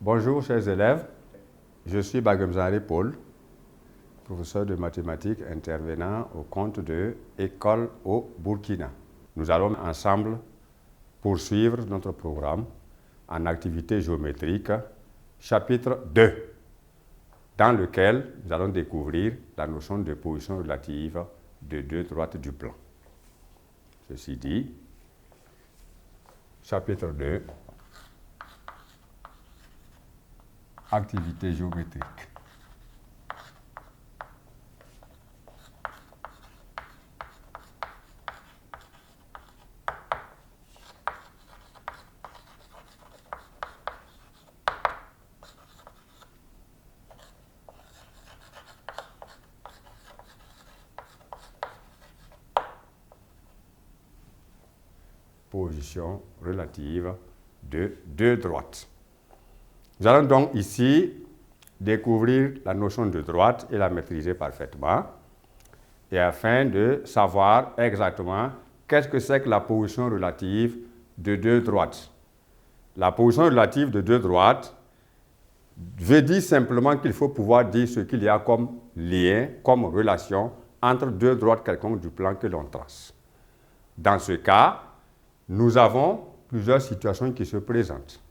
Bonjour chers élèves, je suis Bagemzari Paul, professeur de mathématiques intervenant au compte de École au Burkina. Nous allons ensemble poursuivre notre programme en activité géométrique, chapitre 2, dans lequel nous allons découvrir la notion de position relative de deux droites du plan. Ceci dit, chapitre 2, activité géométrique. Position relative de deux droites. Nous allons donc ici découvrir la notion de droite et la maîtriser parfaitement, et afin de savoir exactement qu'est-ce que c'est que la position relative de deux droites. La position relative de deux droites veut dire simplement qu'il faut pouvoir dire ce qu'il y a comme lien, comme relation entre deux droites quelconques du plan que l'on trace. Dans ce cas, nous avons plusieurs situations qui se présentent.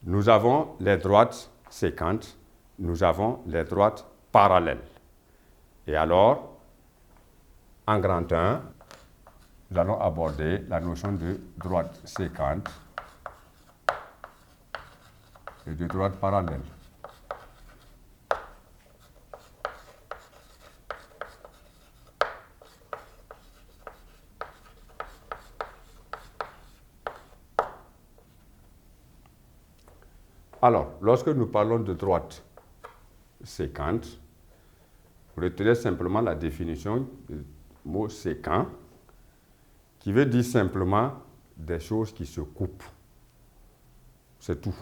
Nous avons les droites séquentes, nous avons les droites parallèles. Et alors, en grand 1, nous allons aborder la notion de droite séquente et de droite parallèle. Alors, lorsque nous parlons de droite séquente, retenez simplement la définition du mot séquent, qui veut dire simplement des choses qui se coupent. C'est tout.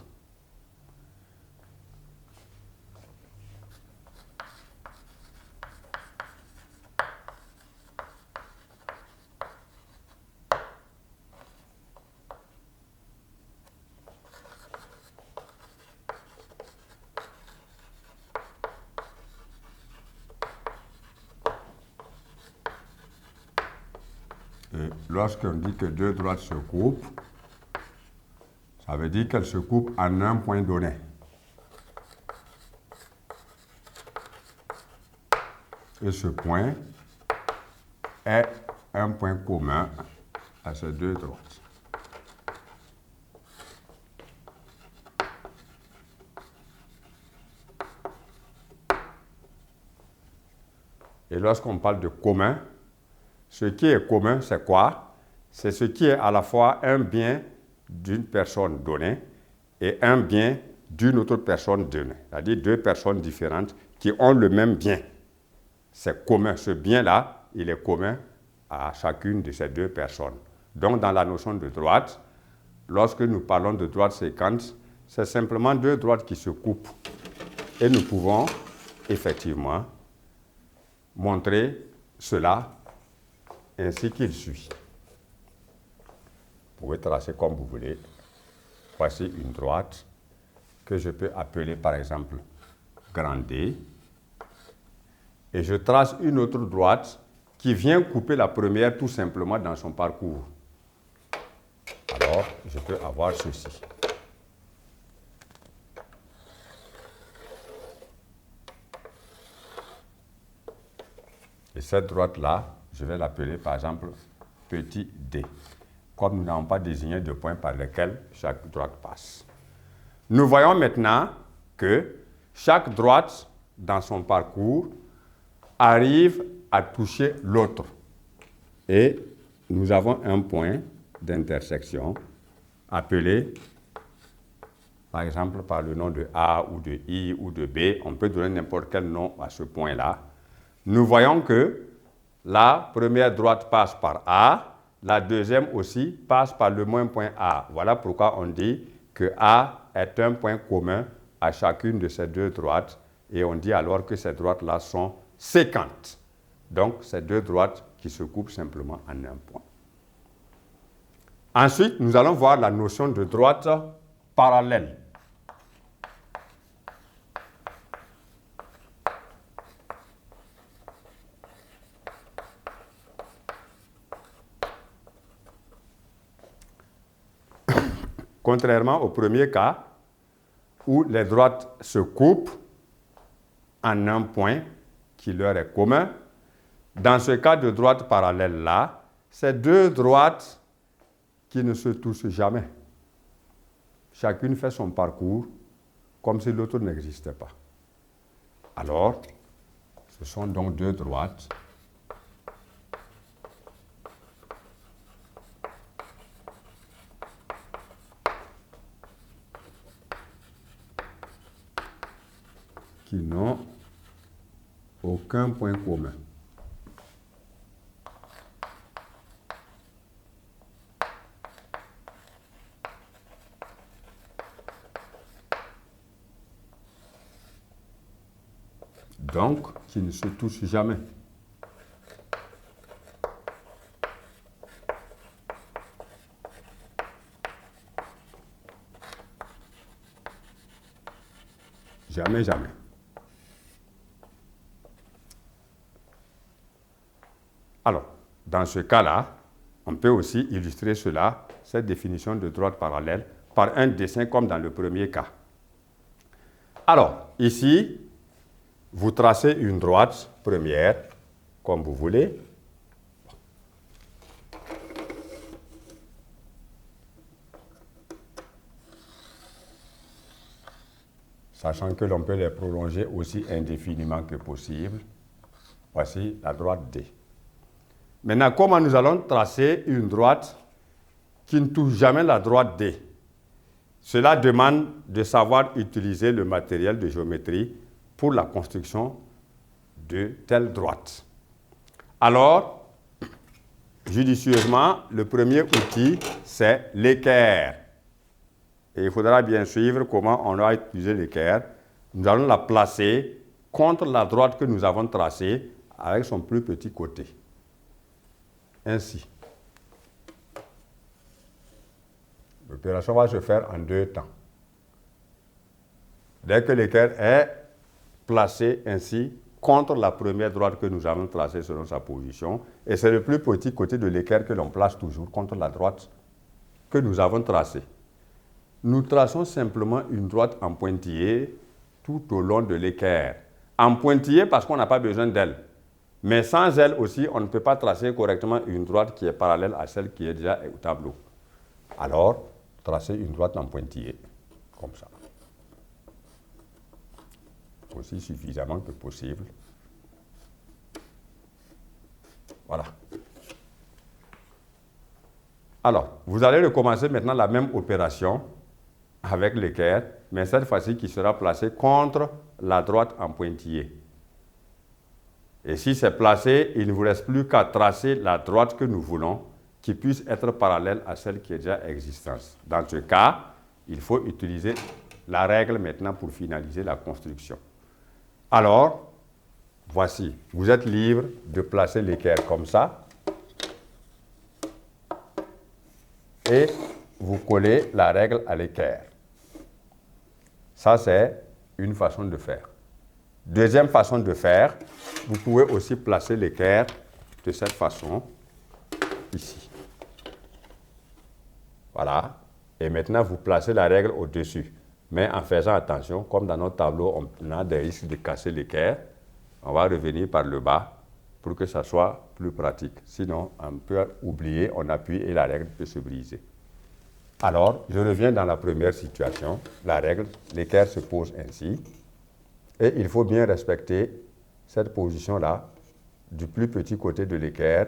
Et lorsqu'on dit que deux droites se coupent, ça veut dire qu'elles se coupent en un point donné. Et ce point est un point commun à ces deux droites. Et lorsqu'on parle de commun, ce qui est commun, c'est quoi? C'est ce qui est à la fois un bien d'une personne donnée et un bien d'une autre personne donnée. C'est-à-dire deux personnes différentes qui ont le même bien. C'est commun. Ce bien-là, il est commun à chacune de ces deux personnes. Donc, dans la notion de droite, lorsque nous parlons de droite séquente, c'est simplement deux droites qui se coupent. Et nous pouvons effectivement montrer cela ainsi qu'il suit. Vous pouvez tracer comme vous voulez. Voici une droite que je peux appeler par exemple grand D. Et je trace une autre droite qui vient couper la première tout simplement dans son parcours. Alors, je peux avoir ceci. Et cette droite-là, je vais l'appeler par exemple petit d, comme nous n'avons pas désigné de points par lesquels chaque droite passe. Nous voyons maintenant que chaque droite dans son parcours arrive à toucher l'autre. Et nous avons un point d'intersection appelé par exemple par le nom de A ou de I ou de B. On peut donner n'importe quel nom à ce point-là. Nous voyons que la première droite passe par A, la deuxième aussi passe par le même point A. Voilà pourquoi on dit que A est un point commun à chacune de ces deux droites, et on dit alors que ces droites-là sont séquentes. Donc, ces deux droites qui se coupent simplement en un point. Ensuite, nous allons voir la notion de droite parallèle. Contrairement au premier cas, où les droites se coupent en un point qui leur est commun. Dans ce cas de droite parallèle là, c'est deux droites qui ne se touchent jamais. Chacune fait son parcours comme si l'autre n'existait pas. Alors, ce sont donc deux droites qui n'ont aucun point commun. Donc, qui ne se touchent jamais. Jamais, jamais. Alors, dans ce cas-là, on peut aussi illustrer cela, cette définition de droite parallèle, par un dessin comme dans le premier cas. Alors, ici, vous tracez une droite première, comme vous voulez. Sachant que l'on peut les prolonger aussi indéfiniment que possible. Voici la droite D. Maintenant, comment nous allons tracer une droite qui ne touche jamais la droite D? Cela demande de savoir utiliser le matériel de géométrie pour la construction de telle droite. Alors, judicieusement, le premier outil, c'est l'équerre. Et il faudra bien suivre comment on va utiliser l'équerre. Nous allons la placer contre la droite que nous avons tracée avec son plus petit côté. Ainsi. L'opération va se faire en deux temps. Dès que l'équerre est placé ainsi contre la première droite que nous avons tracée selon sa position, et c'est le plus petit côté de l'équerre que l'on place toujours contre la droite que nous avons tracée. Nous traçons simplement une droite en pointillé tout au long de l'équerre. En pointillé parce qu'on n'a pas besoin d'elle. Mais sans elle aussi, on ne peut pas tracer correctement une droite qui est parallèle à celle qui est déjà au tableau. Alors, tracez une droite en pointillé, comme ça. Aussi suffisamment que possible. Voilà. Alors, vous allez recommencer maintenant la même opération avec l'équerre, mais cette fois-ci qui sera placée contre la droite en pointillé. Et si c'est placé, il ne vous reste plus qu'à tracer la droite que nous voulons, qui puisse être parallèle à celle qui est déjà existante. Dans ce cas, il faut utiliser la règle maintenant pour finaliser la construction. Alors, voici, vous êtes libre de placer l'équerre comme ça et vous collez la règle à l'équerre. Ça, c'est une façon de faire. Deuxième façon de faire, vous pouvez aussi placer l'équerre de cette façon, ici. Voilà. Et maintenant, vous placez la règle au-dessus. Mais en faisant attention, comme dans notre tableau, on a des risques de casser l'équerre. On va revenir par le bas pour que ça soit plus pratique. Sinon, on peut oublier, on appuie et la règle peut se briser. Alors, je reviens dans la première situation. La règle, l'équerre se pose ainsi. Et il faut bien respecter cette position-là du plus petit côté de l'équerre.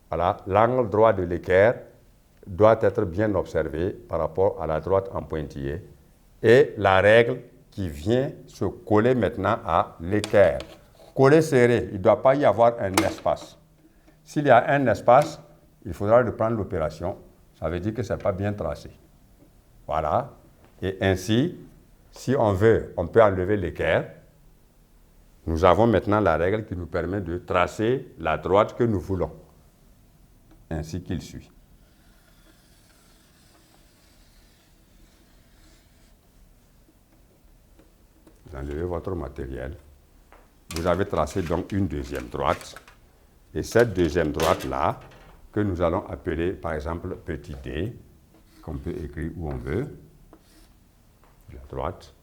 Voilà, l'angle droit de l'équerre doit être bien observé par rapport à la droite en pointillé. Et la règle qui vient se coller maintenant à l'équerre. Coller serré, il ne doit pas y avoir un espace. S'il y a un espace, il faudra reprendre l'opération. Ça veut dire que ce n'est pas bien tracé. Voilà. Et ainsi, si on veut, on peut enlever l'équerre. Nous avons maintenant la règle qui nous permet de tracer la droite que nous voulons. Ainsi qu'il suit. Vous enlevez votre matériel. Vous avez tracé donc une deuxième droite. Et cette deuxième droite-là, que nous allons appeler par exemple petit d, qu'on peut écrire où on veut, la droite,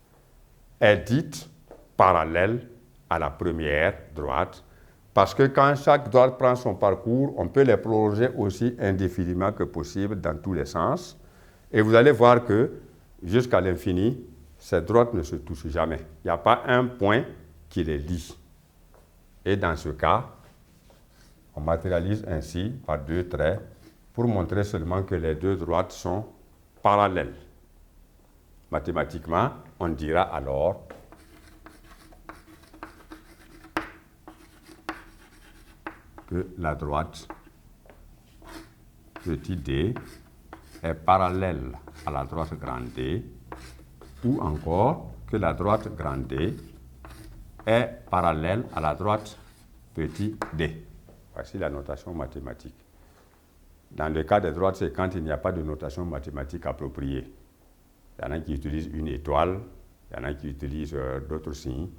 est dite parallèle à la première droite, parce que quand chaque droite prend son parcours, on peut les prolonger aussi indéfiniment que possible dans tous les sens. Et vous allez voir que jusqu'à l'infini, ces droites ne se touchent jamais. Il n'y a pas un point qui les lie. Et dans ce cas, on matérialise ainsi par deux traits pour montrer seulement que les deux droites sont parallèles. Mathématiquement, on dira alors que la droite petit d est parallèle à la droite grand D, ou encore que la droite grand D est parallèle à la droite petit d. Voici la notation mathématique. Dans le cas des droites séquentes, il n'y a pas de notation mathématique appropriée. Il y en a qui utilisent une étoile, il y en a qui utilisent d'autres signes.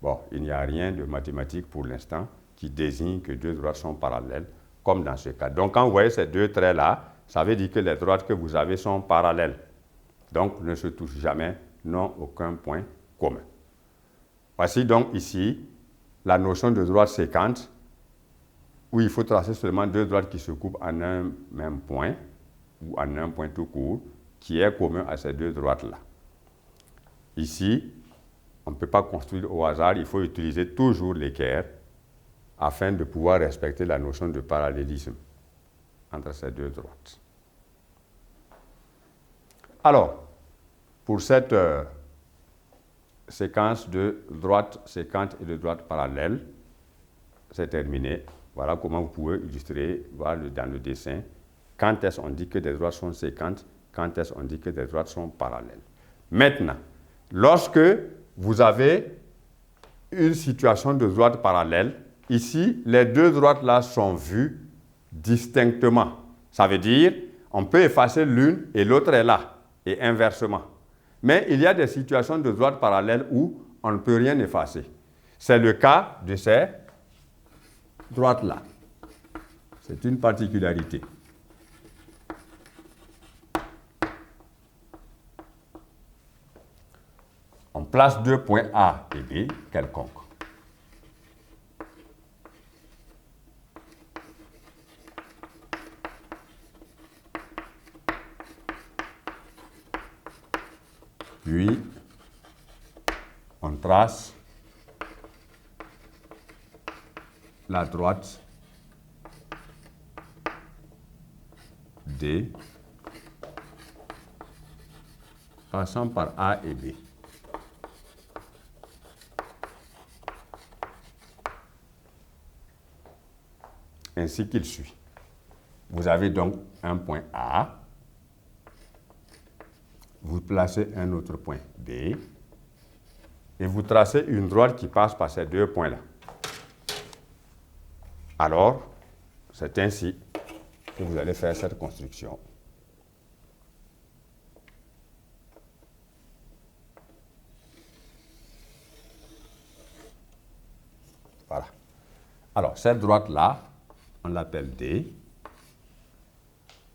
Bon, il n'y a rien de mathématique pour l'instant qui désigne que deux droites sont parallèles, comme dans ce cas. Donc, quand vous voyez ces deux traits-là, ça veut dire que les droites que vous avez sont parallèles. Donc, ne se touchent jamais, n'ont aucun point commun. Voici donc ici la notion de droite séquente, où il faut tracer seulement deux droites qui se coupent en un même point, ou en un point tout court, qui est commun à ces deux droites-là. Ici, on ne peut pas construire au hasard, il faut utiliser toujours l'équerre afin de pouvoir respecter la notion de parallélisme entre ces deux droites. Alors, pour cette séquence de droite séquente et de droite parallèle, c'est terminé. Voilà comment vous pouvez illustrer, voir dans le dessin, quand est-ce qu'on dit que des droites sont séquentes, quand est-ce qu'on dit que des droites sont parallèles. Maintenant, lorsque vous avez une situation de droite parallèle, ici, les deux droites-là sont vues distinctement. Ça veut dire, on peut effacer l'une et l'autre est là, et inversement. Mais il y a des situations de droite parallèle où on ne peut rien effacer. C'est le cas de ces droites-là. C'est une particularité. On place deux points A et B quelconques. Puis, on trace la droite D passant par A et B. Ainsi qu'il suit. Vous avez donc un point A, vous placez un autre point B, et vous tracez une droite qui passe par ces deux points-là. Alors, c'est ainsi que vous allez faire cette construction. Voilà. Alors, cette droite-là, on l'appelle D,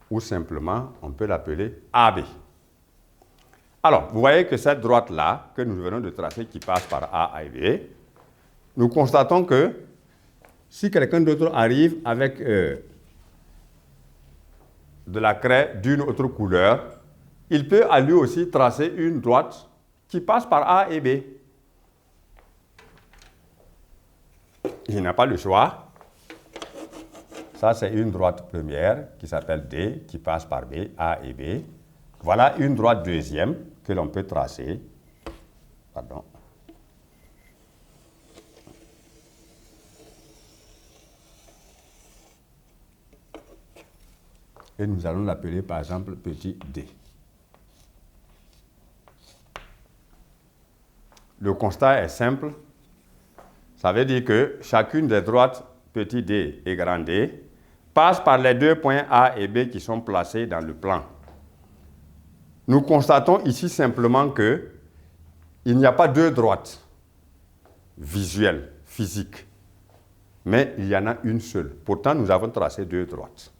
ou simplement, on peut l'appeler AB. Alors, vous voyez que cette droite-là, que nous venons de tracer, qui passe par A et B, nous constatons que si quelqu'un d'autre arrive avec de la craie d'une autre couleur, il peut à lui aussi tracer une droite qui passe par A et B. Il n'a pas le choix. Ça, c'est une droite première qui s'appelle D, qui passe par B, A et B. Voilà une droite deuxième que l'on peut tracer. Pardon. Et nous allons l'appeler par exemple petit d. Le constat est simple. Ça veut dire que chacune des droites petit d et grand D passe par les deux points A et B qui sont placés dans le plan. Nous constatons ici simplement qu'il n'y a pas deux droites visuelles, physiques, mais il y en a une seule. Pourtant, nous avons tracé deux droites.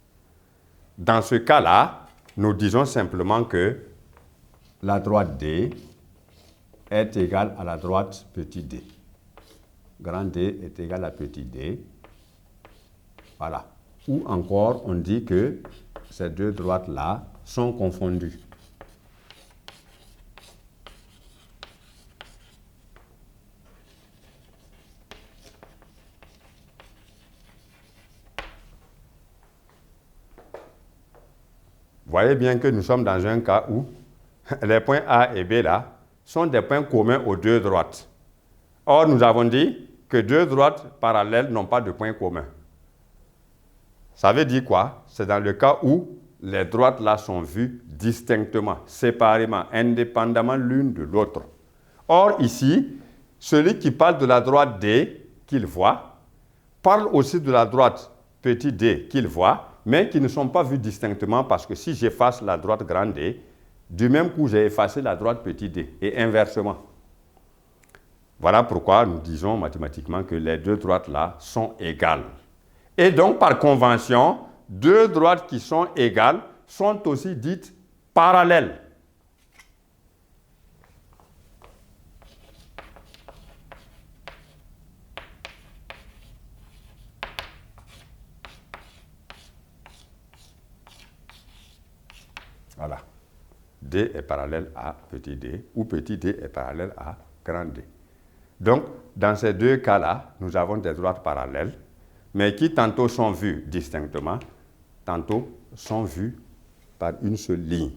Dans ce cas-là, nous disons simplement que la droite D est égale à la droite petit d. Grand D est égal à petit d. Voilà. Ou encore, on dit que ces deux droites-là sont confondues. Voyez bien que nous sommes dans un cas où les points A et B là sont des points communs aux deux droites. Or, nous avons dit que deux droites parallèles n'ont pas de point commun. Ça veut dire quoi? C'est dans le cas où les droites là sont vues distinctement, séparément, indépendamment l'une de l'autre. Or, ici, celui qui parle de la droite D qu'il voit, parle aussi de la droite petit d qu'il voit, mais qui ne sont pas vues distinctement parce que si j'efface la droite grand D, du même coup, j'ai effacé la droite petit d, et inversement. Voilà pourquoi nous disons mathématiquement que les deux droites-là sont égales. Et donc, par convention, deux droites qui sont égales sont aussi dites parallèles. Voilà. D est parallèle à petit d, ou petit d est parallèle à grand D. Donc, dans ces deux cas-là, nous avons des droites parallèles, mais qui tantôt sont vues distinctement, tantôt sont vues par une seule ligne.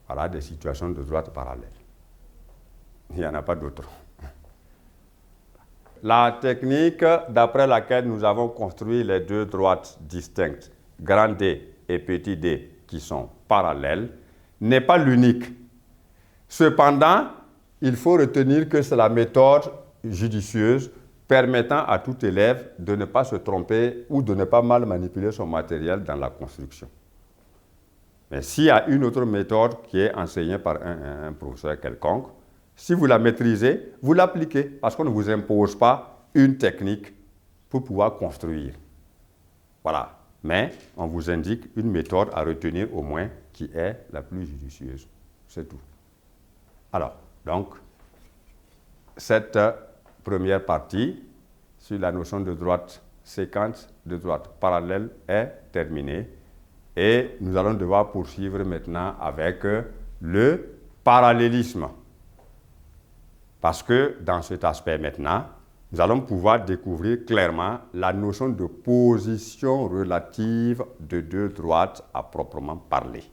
Voilà des situations de droites parallèles. Il n'y en a pas d'autres. La technique d'après laquelle nous avons construit les deux droites distinctes, grand D et petit d, qui sont parallèles, n'est pas l'unique. Cependant, il faut retenir que c'est la méthode judicieuse permettant à tout élève de ne pas se tromper ou de ne pas mal manipuler son matériel dans la construction. Mais s'il y a une autre méthode qui est enseignée par un professeur quelconque, si vous la maîtrisez, vous l'appliquez parce qu'on ne vous impose pas une technique pour pouvoir construire. Voilà. Mais on vous indique une méthode à retenir au moins qui est la plus judicieuse. C'est tout. Alors, donc, cette première partie sur la notion de droite séquente, de droite parallèle est terminée. Et nous allons devoir poursuivre maintenant avec le parallélisme. Parce que dans cet aspect maintenant, nous allons pouvoir découvrir clairement la notion de position relative de deux droites à proprement parler.